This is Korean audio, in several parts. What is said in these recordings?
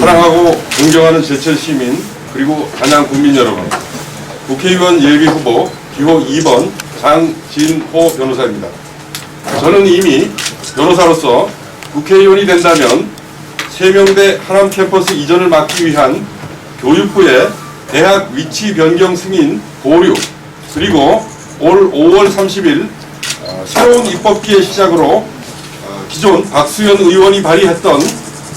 사랑하고 존경하는 제천 시민 그리고 단양 국민 여러분, 국회의원 예비후보 기호 2번 장진호 변호사입니다. 저는 이미 변호사로서 국회의원이 된다면 세명대 하남 캠퍼스 이전을 막기 위한 교육부의 대학 위치 변경 승인 보류, 그리고 올 5월 30일 새로운 입법기의 시작으로 기존 박수현 의원이 발의했던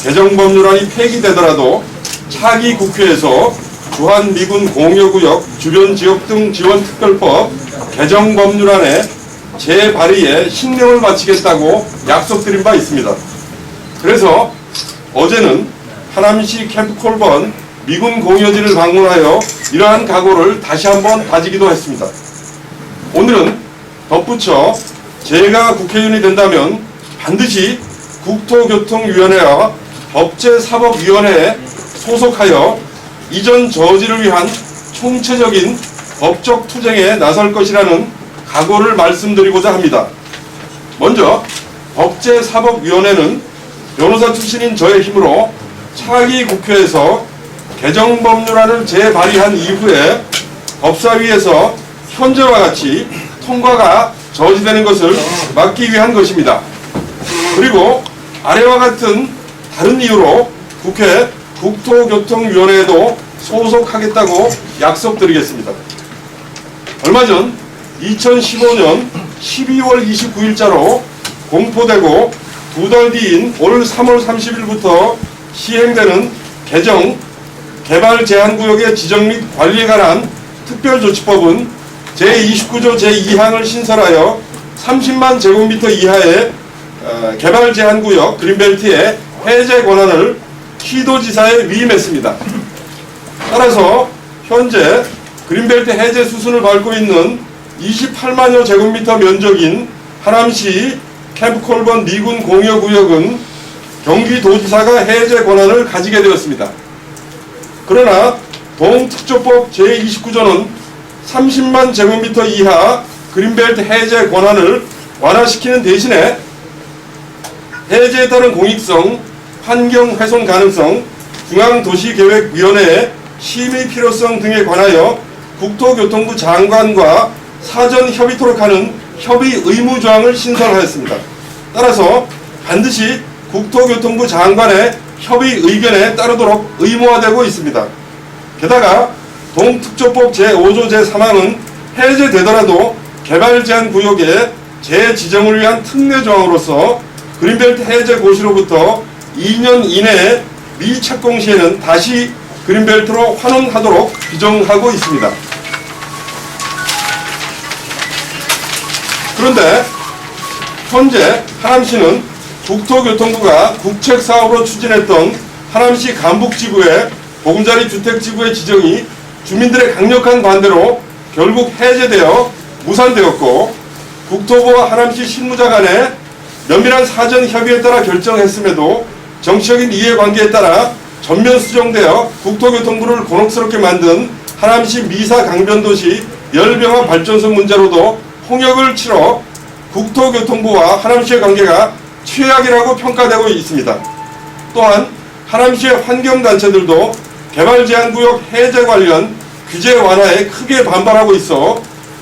개정법률안이 폐기되더라도 차기 국회에서 주한미군 공여구역 주변 지역 등 지원특별법 개정법률안의 재발의에 신명을 바치겠다고 약속드린 바 있습니다. 그래서 어제는 하남시 캠프콜번 미군 공여지를 방문하여 이러한 각오를 다시 한번 다지기도 했습니다. 오늘은 덧붙여 제가 국회의원이 된다면 반드시 국토교통위원회와 법제사법위원회에 소속하여 이전 저지를 위한 총체적인 법적 투쟁에 나설 것이라는 각오를 말씀드리고자 합니다. 먼저 법제사법위원회는 변호사 출신인 저의 힘으로 차기 국회에서 개정법률안을 재발의한 이후에 법사위에서 현재와 같이 통과가 저지되는 것을 막기 위한 것입니다. 그리고 아래와 같은 다른 이유로 국회 국토교통위원회에도 소속하겠다고 약속드리겠습니다. 얼마 전 2015년 12월 29일자로 공포되고 두 달 뒤인 올 3월 30일부터 시행되는 개정 개발제한구역의 지정 및 관리에 관한 특별조치법은 제29조 제2항을 신설하여 30만 제곱미터 이하의 개발제한구역 그린벨트의 해제 권한을 시도지사에 위임했습니다. 따라서 현재 그린벨트 해제 수순을 밟고 있는 28만여 제곱미터 면적인 하남시 캠프콜번 미군 공여구역은 경기도지사가 해제 권한을 가지게 되었습니다. 그러나 동특조법 제29조는 30만 제곱미터 이하 그린벨트 해제 권한을 완화시키는 대신에 해제에 따른 공익성, 환경 훼손 가능성, 중앙도시계획위원회의 심의 필요성 등에 관하여 국토교통부 장관과 사전 협의토록 하는 협의 의무 조항을 신설하였습니다. 따라서 반드시 국토교통부 장관의 협의 의견에 따르도록 의무화되고 있습니다. 게다가 동특조법 제5조 제3항은 해제되더라도 개발제한구역의 재지정을 위한 특례 조항으로서 그린벨트 해제 고시로부터 2년 이내에 미착공 시에는 다시 그린벨트로 환원하도록 규정하고 있습니다. 그런데 현재 하남시는 국토교통부가 국책사업으로 추진했던 하남시 간북지구의 보금자리 주택지구의 지정이 주민들의 강력한 반대로 결국 해제되어 무산되었고, 국토부와 하남시 실무자 간의 면밀한 사전 협의에 따라 결정했음에도 정치적인 이해관계에 따라 전면 수정되어 국토교통부를 곤혹스럽게 만든 하남시 미사 강변도시 열병합 발전소 문제로도 홍역을 치러 국토교통부와 하남시의 관계가 최악이라고 평가되고 있습니다. 또한 하남시의 환경단체들도 개발제한구역 해제 관련 규제 완화에 크게 반발하고 있어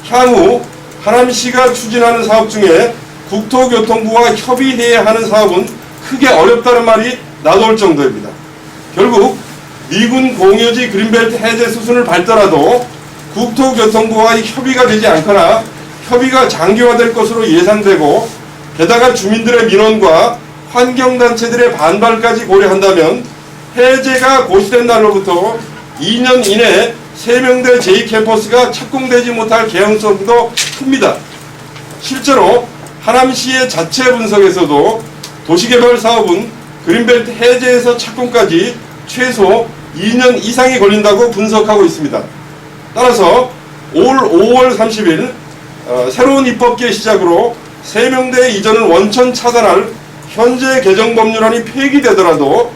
향후 하남시가 추진하는 사업 중에 국토교통부와 협의해야 하는 사업은 크게 어렵다는 말이 나올 정도입니다. 결국 미군 공여지 그린벨트 해제 수순을 밟더라도 국토교통부와의 협의가 되지 않거나 협의가 장기화될 것으로 예상되고, 게다가 주민들의 민원과 환경단체들의 반발까지 고려한다면 해제가 고시된 날로부터 2년 이내에 세명대 제2캠퍼스가 착공되지 못할 개연성도 큽니다. 실제로 하남시의 자체 분석에서도 도시개발 사업은 그린벨트 해제에서 착공까지 최소 2년 이상이 걸린다고 분석하고 있습니다. 따라서 올 5월 30일 새로운 입법기의 시작으로 세명대 이전을 원천 차단할 현재 개정법률안이 폐기되더라도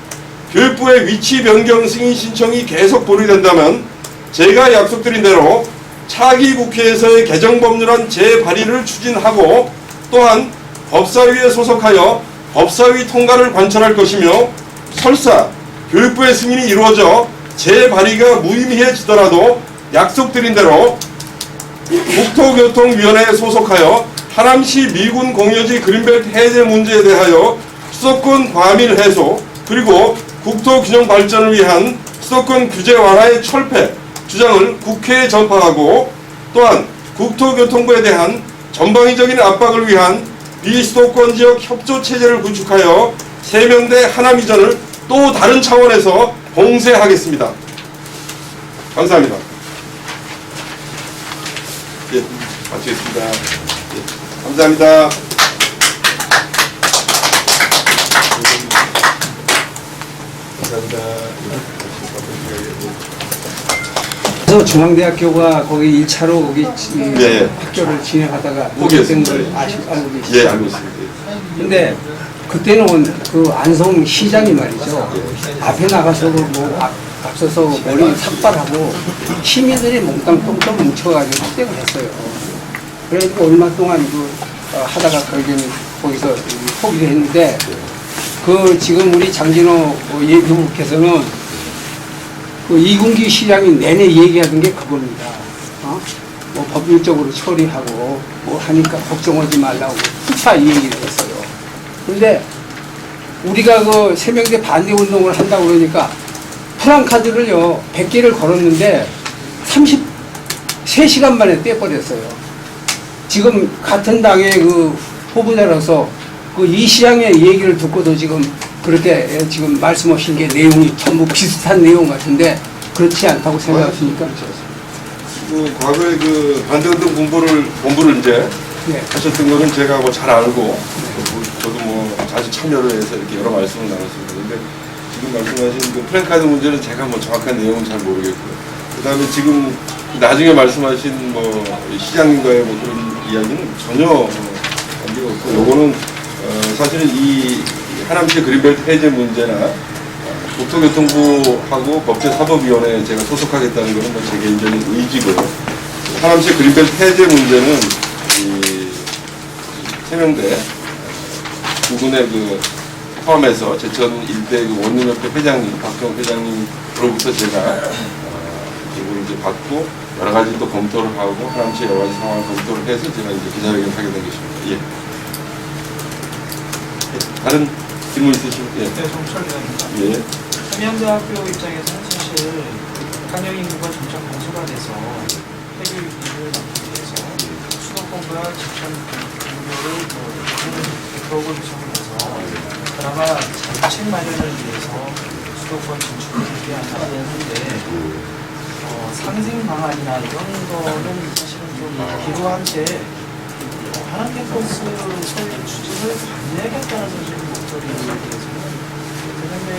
교육부의 위치 변경 승인 신청이 계속 보류된다면 제가 약속드린 대로 차기 국회에서의 개정법률안 재발의를 추진하고 또한 법사위에 소속하여 법사위 통과를 관철할 것이며 설사 교육부의 승인이 이루어져 재발의가 무의미해지더라도 약속드린 대로 국토교통위원회에 소속하여 하남시 미군 공여지 그린벨트 해제 문제에 대하여 수도권 과밀 해소 그리고 국토균형 발전을 위한 수도권 규제 완화의 철폐 주장을 국회에 전파하고 또한 국토교통부에 대한 전방위적인 압박을 위한 비수도권 지역 협조 체제를 구축하여 세명대 하남 이전을 또 다른 차원에서 봉쇄하겠습니다. 감사합니다. 예, 마치겠습니다. 예, 감사합니다. 감사합니다. 그래서 중앙대학교가 거기 1차로 거기 예. 학교를 진행하다가 포기했습니다. 포기된 걸 알고 계시죠? 예, 알고 있습니다. 근데 그때는 그 안성 시장이 말이죠. 앞에 나가서 앞서서 머리 삭발하고 시민들이 몽땅 똥똥 뭉쳐가지고 합격을 했어요. 그래가지고 얼마 동안 하다가 결국에는 거기서 포기를 했는데 그 지금 우리 장진호 예비국께서는 그 이군기 시장이 내내 얘기하던 게 그겁니다. 뭐 법률적으로 처리하고 뭐 하니까 걱정하지 말라고 후차 이 얘기를 했어요. 그런데 우리가 그 세명대 반대 운동을 한다고 그러니까 프랑카드를요 100개를 걸었는데 33시간 만에 떼버렸어요. 지금 같은 당의 그 후보자로서 그 이 시장의 얘기를 듣고도 지금 그렇게 지금 말씀하신 게 내용이 전부 비슷한 내용 같은데 그렇지 않다고 생각하십니까? 그 과거에 그 반대운동 본부를 이제 네. 하셨던 거는 제가 뭐 잘 알고 저도 뭐 자주 참여를 해서 이렇게 여러 말씀을 나눴습니다. 근데 지금 말씀하신 그 프랭카드 문제는 제가 뭐 정확한 내용은 잘 모르겠고요. 그다음에 지금 나중에 말씀하신 뭐 시장님과의 뭐 그런 이야기는 전혀 관계가 없고 요거는 사실은 이 하남시 그린벨트 해제 문제나 국토교통부하고 법제사법위원회에 제가 소속하겠다는 것은 뭐 제 개인적인 의지고요. 하남시 그린벨트 해제 문제는 이 세명대 부근의 그 포함해서 제천 일대 그 원룸협회 회장님, 박정 회장님으로부터 제가 이걸 이제 받고 여러 가지 또 검토를 하고 하남시 여러 가지 상황을 검토를 해서 제가 이제 기자회견을 하게 된 것입니다. 예. 다른 질문 있으시면 예. 네, 정철기자입니다. 예. 삼양대학교 입장에서는 사실 학령 인구가 점점 감소가 돼서 폐교 위기를 막기 위해서 수도권과 지천 분교를 대폭을 구성해서 그나마 정책 마련을 위해서 수도권 진출을 준비한다고 했는데 상생 방안이나 이런 거는 사실은 좀 기로한 채 하남 캠퍼스 설립 추진을 반대하겠다는 지금 목소리에 대해서는 대전대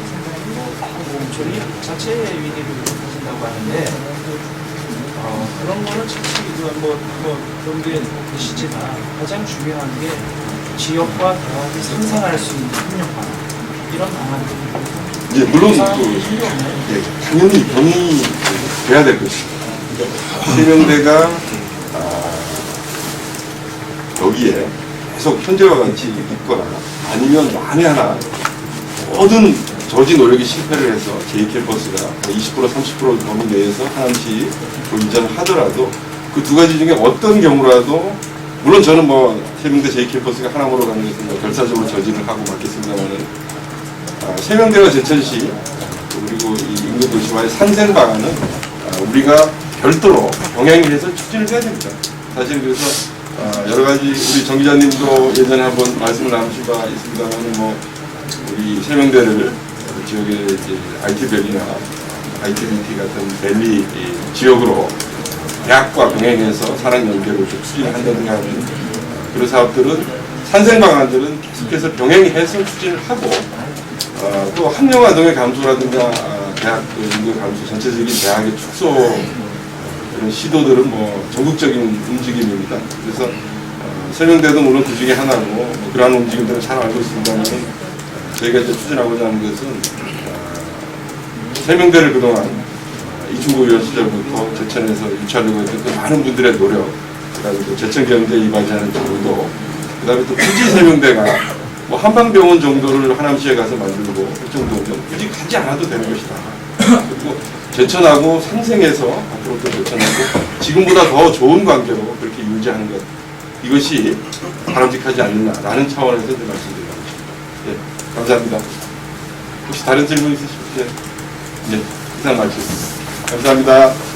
생각이 저희 자체의 위기를 가진다고 하는데 그런 거는 차치 그런 게 계시지만 가장 중요한 게 지역과 대학이 상생할 수 있는 협력 방안 이런 방안들이 예, 물론 당연히 병이 돼야 될 것입니다. 세명대가 여기에 계속 현재와 같이 있거나 아니면 만에 하나 모든 저지 노력이 실패를 해서 J캠퍼스가 20% 30% 범위 내에서 하남시 이전을 하더라도 그 두 가지 중에 어떤 경우라도 물론 저는 뭐 세명대 J캠퍼스가 하남으로 가는 것은 뭐 결사적으로 저지를 하고 맞겠습니다만은 세명대와 제천시 그리고 이 인근 도시와의 상생 방안은 우리가 별도로 병행해서 추진을 해야 됩니다. 사실 그래서 여러 가지 우리 정 기자님도 예전에 한번 말씀을 나누신 바 있습니다만 뭐 우리 세명대를 지역의 이제 IT밸리나 ITBT 같은 밸리 지역으로 대학과 병행해서 사랑 연계를 추진한다든가 하는 그런 사업들은 산생 방안들은 계속해서 병행해서 추진을 하고 또 학령 아동의 감소라든가 대학 인구 감소 전체적인 대학의 축소 그런 시도들은 뭐 전국적인 움직임입니다. 그래서 세명대도 물론 그 중에 하나고 뭐 그러한 움직임들을 잘 알고 있습니다만 저희가 이제 추진하고자 하는 것은 세명대를 그동안 이충구 의원 시절부터 제천에서 유치하려고 했던 그 많은 분들의 노력, 그다음에 또 제천경제 이바지하는 정도, 그다음에 또 굳이 세명대가 뭐 한방병원 정도를 하남시에 가서 만들고 그 정도면 굳이 가지 않아도 되는 것이다. 그리고 제천하고 상생해서 앞으로 또 제천하고 지금보다 더 좋은 관계로 그렇게 유지하는 것, 이것이 바람직하지 않느냐라는 차원에서 이제 말씀드리는 것입니다. 예, 감사합니다. 혹시 다른 질문 있으시면 네, 이상 마치겠습니다. 감사합니다.